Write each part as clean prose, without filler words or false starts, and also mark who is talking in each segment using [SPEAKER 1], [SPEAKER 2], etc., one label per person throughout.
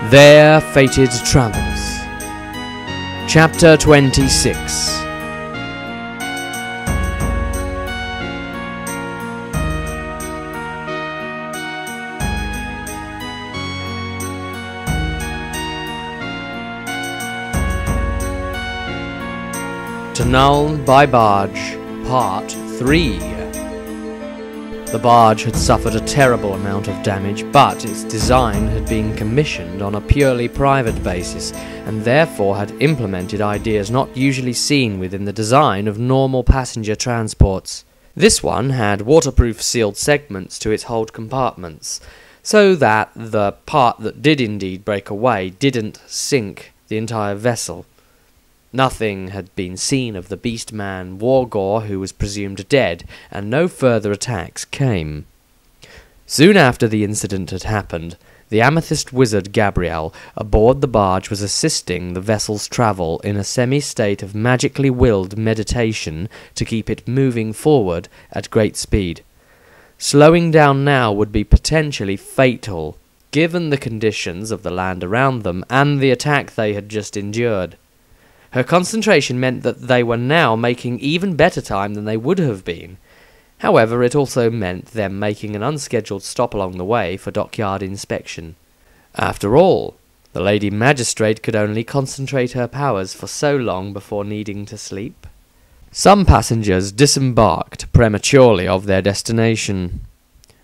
[SPEAKER 1] Their Fated Travels. Chapter 26. To Null by Barge, Part 3. The barge had suffered a terrible amount of damage, but its design had been commissioned on a purely private basis, and therefore had implemented ideas not usually seen within the design of normal passenger transports. This one had waterproof sealed segments to its hold compartments, so that the part that did indeed break away didn't sink the entire vessel. Nothing had been seen of the beast-man Wargore, who was presumed dead, and no further attacks came. Soon after the incident had happened, the amethyst wizard Gabriel aboard the barge was assisting the vessel's travel in a semi-state of magically willed meditation to keep it moving forward at great speed. Slowing down now would be potentially fatal, given the conditions of the land around them and the attack they had just endured. Her concentration meant that they were now making even better time than they would have been. However, it also meant them making an unscheduled stop along the way for dockyard inspection. After all, the Lady Magistrate could only concentrate her powers for so long before needing to sleep. Some passengers disembarked prematurely of their destination,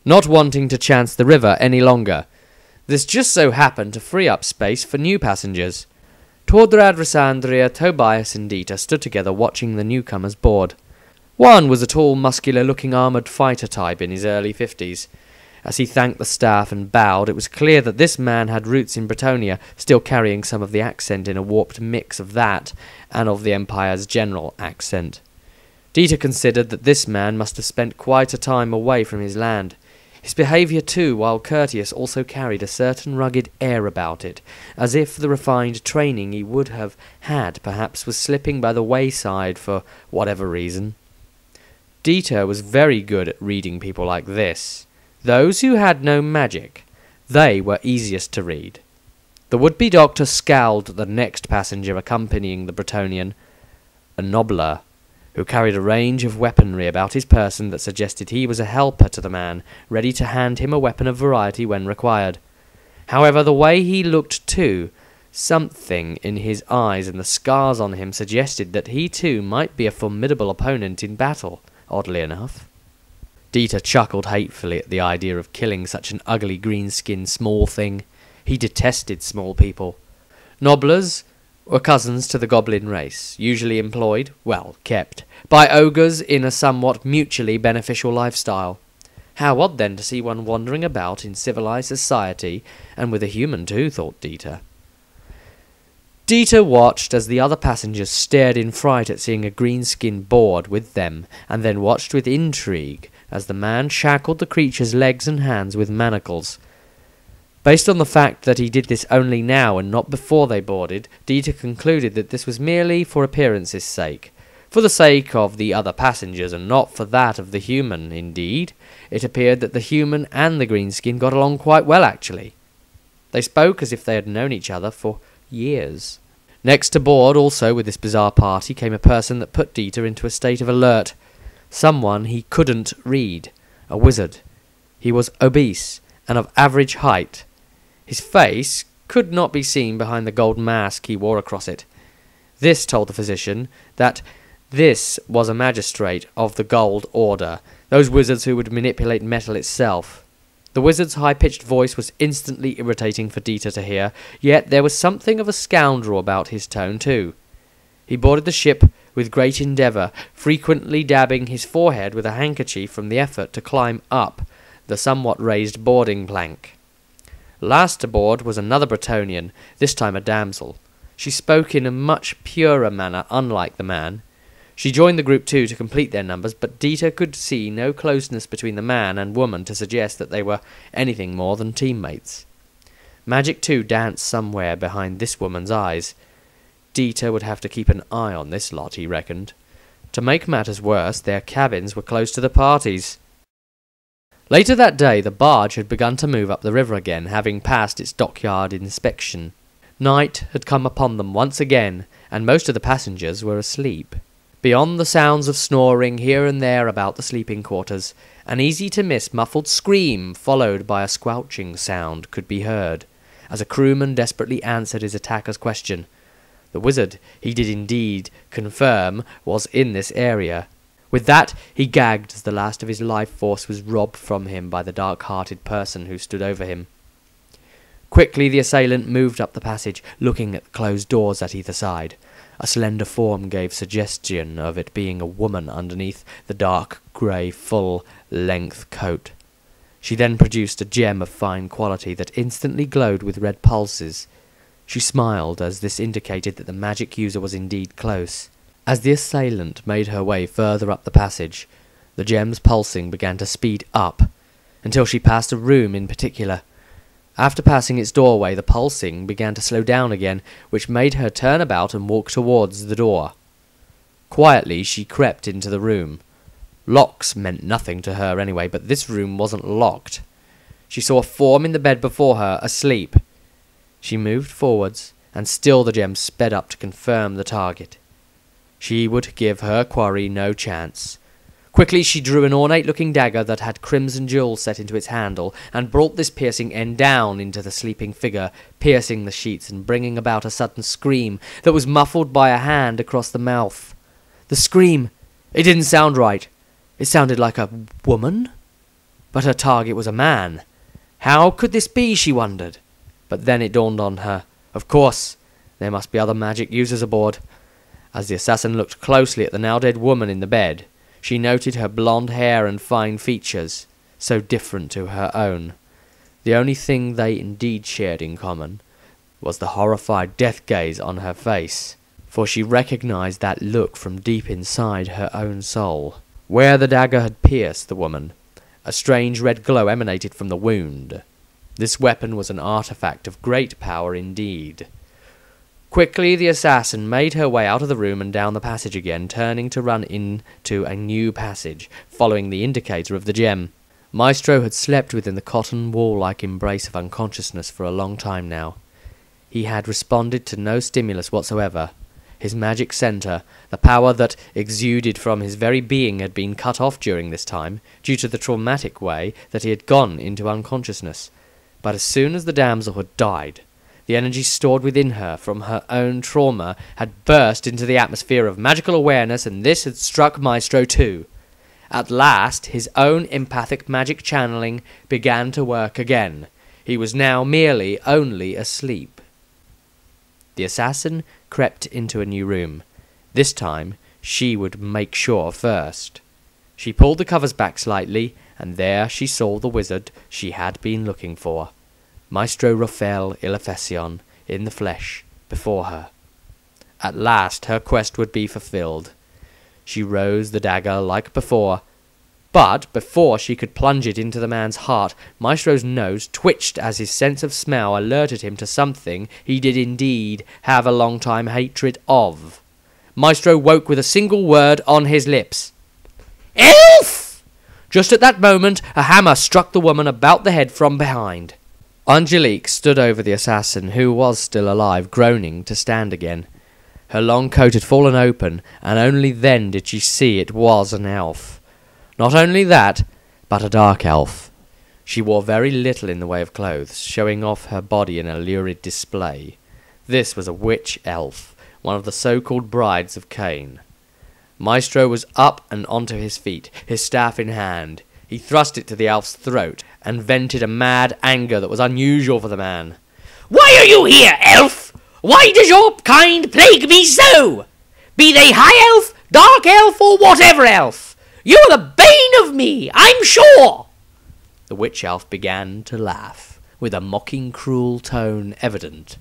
[SPEAKER 1] not wanting to chance the river any longer. This just so happened to free up space for new passengers. Tordrad, Rissandria, Tobias and Dita stood together watching the newcomers board. One was a tall, muscular-looking armoured fighter type in his early 50s. As he thanked the staff and bowed, it was clear that this man had roots in Bretonnia, still carrying some of the accent in a warped mix of that and of the Empire's general accent. Dita considered that this man must have spent quite a time away from his land. His behaviour too, while courteous, also carried a certain rugged air about it, as if the refined training he would have had perhaps was slipping by the wayside for whatever reason. Dita was very good at reading people like this. Those who had no magic, they were easiest to read. The would-be doctor scowled at the next passenger accompanying the Bretonian, a nobbler, who carried a range of weaponry about his person that suggested he was a helper to the man, ready to hand him a weapon of variety when required. However, the way he looked too, something in his eyes and the scars on him suggested that he too might be a formidable opponent in battle, oddly enough. Dita chuckled hatefully at the idea of killing such an ugly green-skinned small thing. He detested small people. Nobblers were cousins to the goblin race, usually employed, well, kept, by ogres in a somewhat mutually beneficial lifestyle. How odd then to see one wandering about in civilized society, and with a human too, thought Dita. Dita watched as the other passengers stared in fright at seeing a green-skinned board with them, and then watched with intrigue as the man shackled the creature's legs and hands with manacles. Based on the fact that he did this only now and not before they boarded, Dita concluded that this was merely for appearance's sake. For the sake of the other passengers and not for that of the human, indeed. It appeared that the human and the greenskin got along quite well, actually. They spoke as if they had known each other for years. Next to board, also with this bizarre party, came a person that put Dita into a state of alert. Someone he couldn't read. A wizard. He was obese and of average height. His face could not be seen behind the gold mask he wore across it. This told the physician that this was a magistrate of the Gold Order, those wizards who would manipulate metal itself. The wizard's high-pitched voice was instantly irritating for Dita to hear, yet there was something of a scoundrel about his tone too. He boarded the ship with great endeavour, frequently dabbing his forehead with a handkerchief from the effort to climb up the somewhat raised boarding plank. Last aboard was another Bretonian, this time a damsel. She spoke in a much purer manner, unlike the man. She joined the group too to complete their numbers, but Dita could see no closeness between the man and woman to suggest that they were anything more than teammates. Magic too danced somewhere behind this woman's eyes. Dita would have to keep an eye on this lot, he reckoned. To make matters worse, their cabins were close to the party's. Later that day, the barge had begun to move up the river again, having passed its dockyard inspection. Night had come upon them once again, and most of the passengers were asleep. Beyond the sounds of snoring here and there about the sleeping quarters, an easy-to-miss muffled scream followed by a squelching sound could be heard, as a crewman desperately answered his attacker's question. The wizard, he did indeed confirm, was in this area. With that, he gagged as the last of his life force was robbed from him by the dark-hearted person who stood over him. Quickly the assailant moved up the passage, looking at the closed doors at either side. A slender form gave suggestion of it being a woman underneath the dark grey full-length coat. She then produced a gem of fine quality that instantly glowed with red pulses. She smiled as this indicated that the magic user was indeed close. As the assailant made her way further up the passage, the gem's pulsing began to speed up, until she passed a room in particular. After passing its doorway, the pulsing began to slow down again, which made her turn about and walk towards the door. Quietly she crept into the room. Locks meant nothing to her anyway, but this room wasn't locked. She saw a form in the bed before her, asleep. She moved forwards, and still the gem sped up to confirm the target. She would give her quarry no chance. Quickly she drew an ornate-looking dagger that had crimson jewels set into its handle, and brought this piercing end down into the sleeping figure, piercing the sheets and bringing about a sudden scream that was muffled by a hand across the mouth. The scream! It didn't sound right. It sounded like a woman? But her target was a man. How could this be, she wondered. But then it dawned on her. Of course, there must be other magic users aboard. As the assassin looked closely at the now-dead woman in the bed, she noted her blonde hair and fine features, so different to her own. The only thing they indeed shared in common was the horrified death gaze on her face, for she recognized that look from deep inside her own soul. Where the dagger had pierced the woman, a strange red glow emanated from the wound. This weapon was an artifact of great power indeed. Quickly the assassin made her way out of the room and down the passage again, turning to run into a new passage, following the indicator of the gem. Maestro had slept within the cotton wall-like embrace of unconsciousness for a long time now. He had responded to no stimulus whatsoever. His magic centre, the power that exuded from his very being, had been cut off during this time, due to the traumatic way that he had gone into unconsciousness. But as soon as the damsel had died, the energy stored within her from her own trauma had burst into the atmosphere of magical awareness, and this had struck Maestro too. At last, his own empathic magic channeling began to work again. He was now merely only asleep. The assassin crept into a new room. This time, she would make sure first. She pulled the covers back slightly, and there she saw the wizard she had been looking for. Maestro Raphael Illefession, in the flesh, before her. At last her quest would be fulfilled. She rose the dagger like before, but before she could plunge it into the man's heart, Maestro's nose twitched as his sense of smell alerted him to something he did indeed have a long-time hatred of. Maestro woke with a single word on his lips. "Elf!" Just at that moment, a hammer struck the woman about the head from behind. Angelique stood over the assassin, who was still alive, groaning to stand again. Her long coat had fallen open, and only then did she see it was an elf. Not only that, but a dark elf. She wore very little in the way of clothes, showing off her body in a lurid display. This was a witch elf, one of the so-called brides of Cain. Maestro was up and onto his feet, his staff in hand. He thrust it to the elf's throat, and vented a mad anger that was unusual for the man. "Why are you here, elf? Why does your kind plague me so? Be they high elf, dark elf, or whatever elf? You're the bane of me, I'm sure." The witch elf began to laugh, with a mocking cruel tone evident.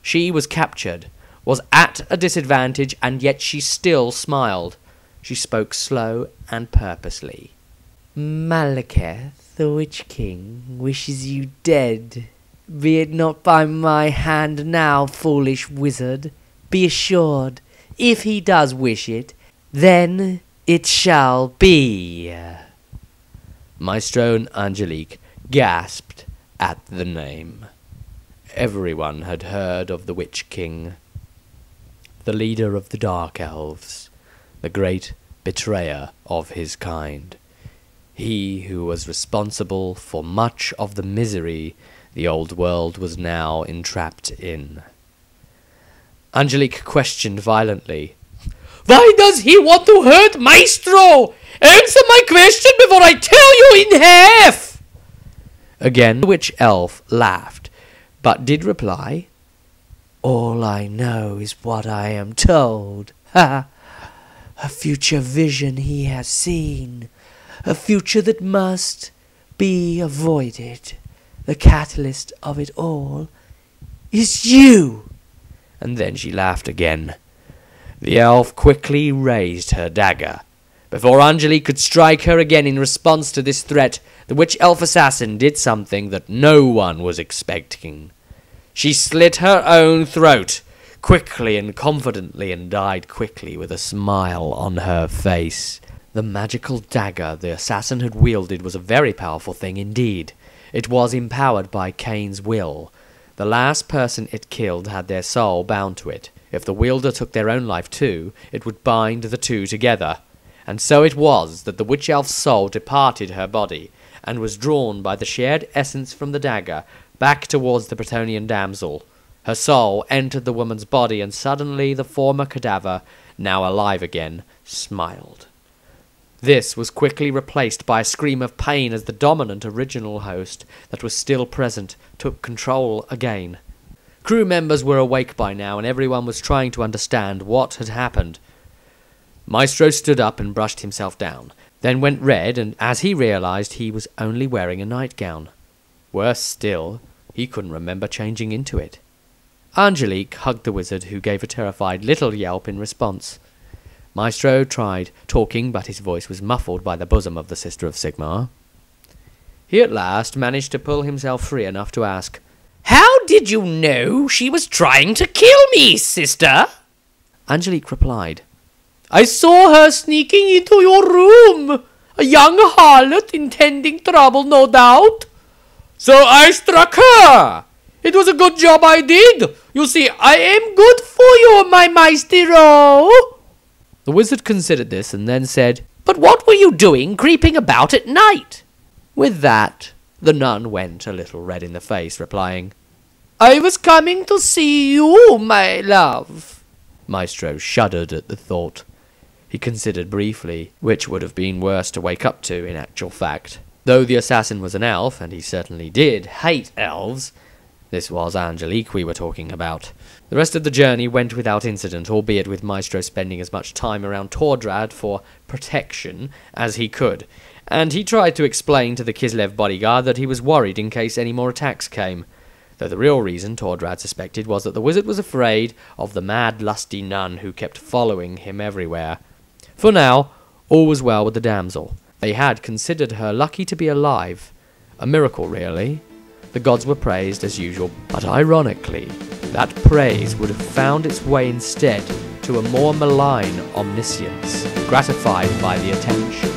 [SPEAKER 1] She was captured, was at a disadvantage, and yet she still smiled. She spoke slow and purposely. "Malekith, the Witch King, wishes you dead. Be it not by my hand now, foolish wizard. Be assured, if he does wish it, then it shall be." Maestro and Angelique gasped at the name. Everyone had heard of the Witch King, the leader of the Dark Elves, the great betrayer of his kind, he who was responsible for much of the misery the old world was now entrapped in. Angelique questioned violently. "Why does he want to hurt Maestro? Answer my question before I tell you in half!" Again the witch elf laughed, but did reply, "All I know is what I am told. Ha! A future vision he has seen, a future that must be avoided. The catalyst of it all is you." And then she laughed again. The elf quickly raised her dagger. Before Angelique could strike her again in response to this threat, the witch elf assassin did something that no one was expecting. She slit her own throat, quickly and confidently, and died quickly with a smile on her face. The magical dagger the assassin had wielded was a very powerful thing indeed. It was empowered by Cain's will. The last person it killed had their soul bound to it. If the wielder took their own life too, it would bind the two together. And so it was that the witch elf's soul departed her body, and was drawn by the shared essence from the dagger back towards the Bretonnian damsel. Her soul entered the woman's body, and suddenly the former cadaver, now alive again, smiled. This was quickly replaced by a scream of pain as the dominant original host that was still present took control again. Crew members were awake by now, and everyone was trying to understand what had happened. Maestro stood up and brushed himself down, then went red, and as he realized he was only wearing a nightgown. Worse still, he couldn't remember changing into it. Angelique hugged the wizard, who gave a terrified little yelp in response. Maestro tried talking, but his voice was muffled by the bosom of the Sister of Sigmar. He at last managed to pull himself free enough to ask, "How did you know she was trying to kill me, sister?" Angelique replied, "I saw her sneaking into your room. A young harlot intending trouble, no doubt. So I struck her. It was a good job I did. You see, I am good for you, my maestro." The wizard considered this and then said, "But what were you doing creeping about at night?" With that, the nun went a little red in the face, replying, "I was coming to see you, my love." Maestro shuddered at the thought. He considered briefly which would have been worse to wake up to in actual fact. Though the assassin was an elf, and he certainly did hate elves, this was Angelique we were talking about. The rest of the journey went without incident, albeit with Maestro spending as much time around Tordrad for protection as he could, and he tried to explain to the Kislev bodyguard that he was worried in case any more attacks came, though the real reason Tordrad suspected was that the wizard was afraid of the mad, lusty nun who kept following him everywhere. For now, all was well with the damsel. They had considered her lucky to be alive. A miracle, really. The gods were praised as usual, but ironically, that praise would have found its way instead to a more malign omniscience, gratified by the attention